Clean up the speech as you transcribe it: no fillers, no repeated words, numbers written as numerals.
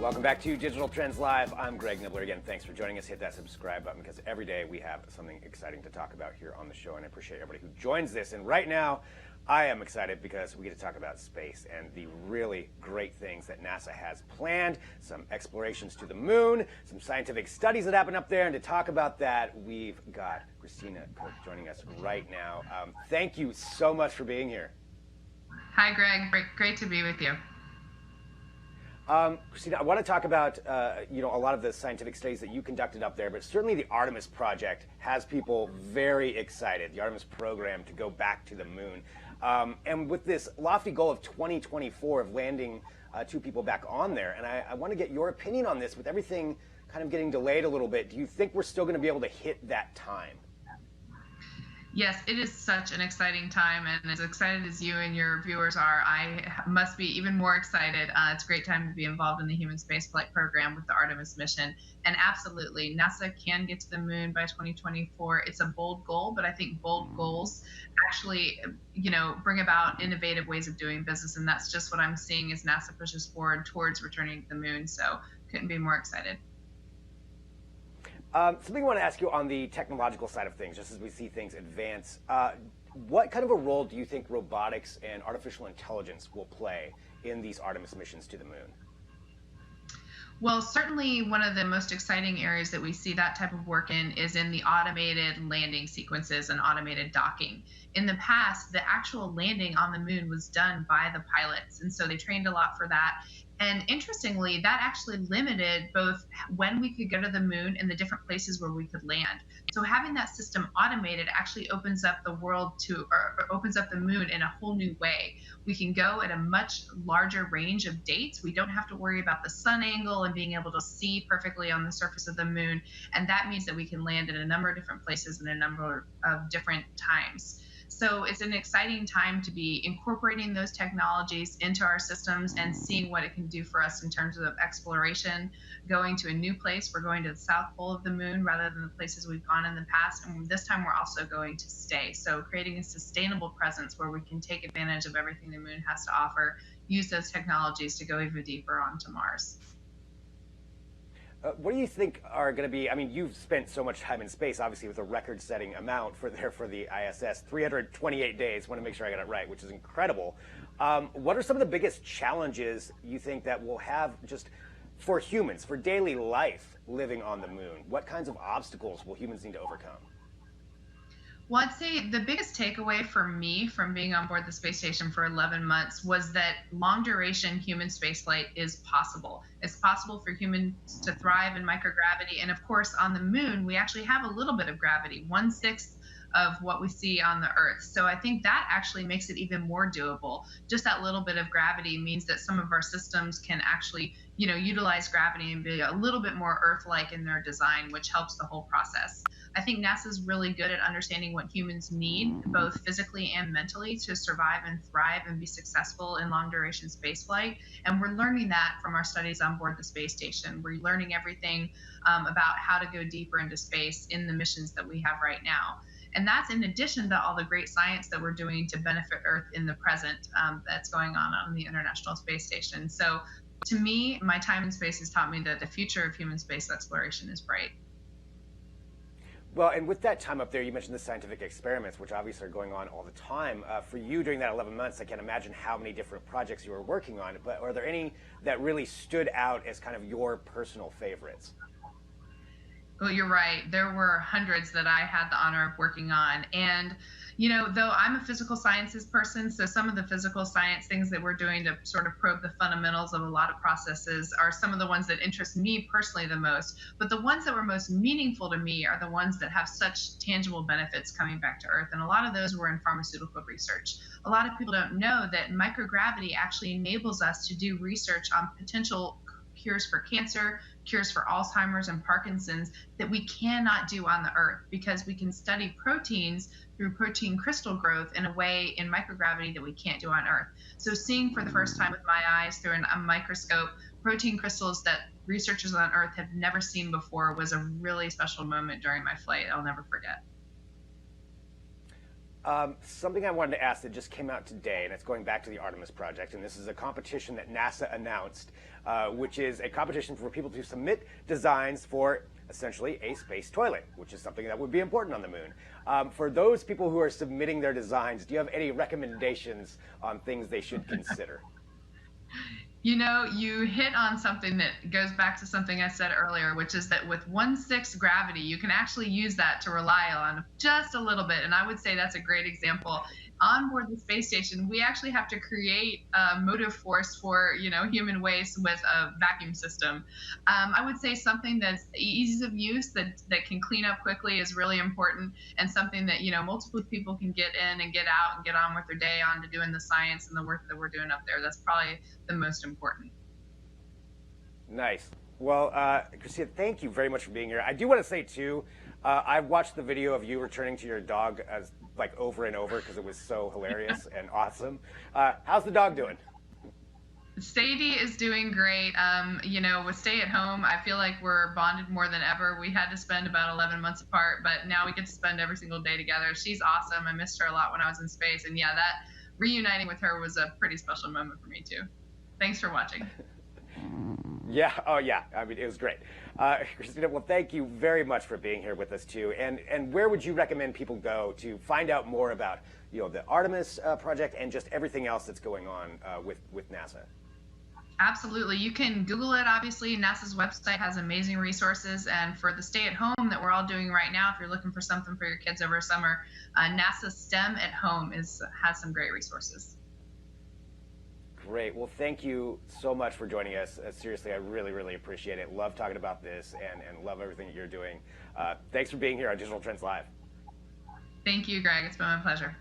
Welcome back to Digital Trends Live. I'm Greg Nibler. Again, thanks for joining us. Hit that subscribe button because every day we have something exciting to talk about here on the show, and I appreciate everybody who joins this. And right now, I am excited because we get to talk about space and the really great things that NASA has planned, some explorations to the moon, some scientific studies that happen up there, and to talk about that, we've got Christina Koch joining us right now. Thank you so much for being here. Hi, Greg. Great to be with you. Christina, I want to talk about a lot of the scientific studies that you conducted up there, but certainly the Artemis project has people very excited, the Artemis program to go back to the moon. And with this lofty goal of 2024 of landing 2 people back on there, and I want to get your opinion on this with everything kind of getting delayed a little bit. Do you think we're still going to be able to hit that time? Yes, it is such an exciting time, and as excited as you and your viewers are, I must be even more excited. It's a great time to be involved in the human spaceflight program with the Artemis mission. And absolutely, NASA can get to the moon by 2024. It's a bold goal, but I think bold goals actually, bring about innovative ways of doing business, and that's just what I'm seeing as NASA pushes forward towards returning to the moon. So couldn't be more excited. Something I want to ask you on the technological side of things, just as we see things advance, what kind of a role do you think robotics and artificial intelligence will play in these Artemis missions to the moon? Well, certainly one of the most exciting areas that we see that type of work in is in the automated landing sequences and automated docking. In the past, the actual landing on the moon was done by the pilots, and so they trained a lot for that. And interestingly, that actually limited both when we could go to the moon and the different places where we could land. So having that system automated actually opens up the world or opens up the moon in a whole new way. We can go at a much larger range of dates. We don't have to worry about the sun angle and being able to see perfectly on the surface of the moon. And that means that we can land in a number of different places in a number of different times. So it's an exciting time to be incorporating those technologies into our systems and seeing what it can do for us in terms of exploration, going to a new place. We're going to the south pole of the moon rather than the places we've gone in the past. And this time we're also going to stay. So creating a sustainable presence where we can take advantage of everything the moon has to offer, use those technologies to go even deeper onto Mars. What do you think are going to be, you've spent so much time in space, obviously with a record-setting amount for the ISS, 328 days, want to make sure I got it right, which is incredible. What are some of the biggest challenges you think that we'll have just for humans, for daily life living on the moon? What kinds of obstacles will humans need to overcome? Well, I'd say the biggest takeaway for me from being on board the space station for 11 months was that long duration human spaceflight is possible. It's possible for humans to thrive in microgravity. And of course, on the moon, we actually have a little bit of gravity, 1/6 of what we see on the Earth. So I think that actually makes it even more doable. Just that little bit of gravity means that some of our systems can actually, utilize gravity and be a little bit more Earth-like in their design, which helps the whole process. I think NASA's really good at understanding what humans need, both physically and mentally, to survive and thrive and be successful in long-duration spaceflight. And we're learning that from our studies on board the space station. We're learning everything about how to go deeper into space in the missions that we have right now. And that's in addition to all the great science that we're doing to benefit Earth in the present that's going on the International Space Station. So to me, my time in space has taught me that the future of human space exploration is bright. Well, and with that time up there, you mentioned the scientific experiments, which obviously are going on all the time. For you during that 11 months, I can't imagine how many different projects you were working on, but are there any that really stood out as kind of your personal favorites? Well, you're right. There were hundreds that I had the honor of working on. And, though I'm a physical sciences person, so some of the physical science things that we're doing to sort of probe the fundamentals of a lot of processes are some of the ones that interest me personally the most. But the ones that were most meaningful to me are the ones that have such tangible benefits coming back to Earth. And a lot of those were in pharmaceutical research. A lot of people don't know that microgravity actually enables us to do research on potential cures for cancer, cures for Alzheimer's and Parkinson's that we cannot do on the Earth because we can study proteins through protein crystal growth in a way in microgravity that we can't do on Earth. So seeing for the first time with my eyes through a microscope protein crystals that researchers on Earth have never seen before was a really special moment during my flight I'll never forget. Something I wanted to ask that just came out today, and it's going back to the Artemis project, and this is a competition that NASA announced, which is a competition for people to submit designs for essentially a space toilet, which is something that would be important on the moon. For those people who are submitting their designs, do you have any recommendations on things they should consider? You know, you hit on something that goes back to something I said earlier, which is that with 1/6 gravity, you can actually use that to rely on just a little bit. And I would say that's a great example. On board the space station, we actually have to create a motive force for, human waste with a vacuum system. I would say something that's ease of use that can clean up quickly is really important, and something that, multiple people can get in and get out and get on with their day on to doing the science and the work that we're doing up there. That's probably the most important. Nice. Well, Christina, thank you very much for being here. I do want to say, too, I watched the video of you returning to your dog over and over because it was so hilarious and awesome. How's the dog doing? Sadie is doing great. With stay at home, I feel like we're bonded more than ever. We had to spend about 11 months apart, but now we get to spend every single day together. She's awesome. I missed her a lot when I was in space. And yeah, that reuniting with her was a pretty special moment for me, too. Thanks for watching. Yeah. Oh, yeah. I mean, it was great. Christina, well, thank you very much for being here with us, too. And where would you recommend people go to find out more about, the Artemis project and just everything else that's going on with NASA? Absolutely. You can Google it, obviously. NASA's website has amazing resources. And for the stay at home that we're all doing right now, if you're looking for something for your kids over summer, NASA STEM at Home has some great resources. Great. Well, thank you so much for joining us. Seriously, I really, really appreciate it. Love talking about this and love everything that you're doing. Thanks for being here on Digital Trends Live. Thank you, Greg. It's been my pleasure.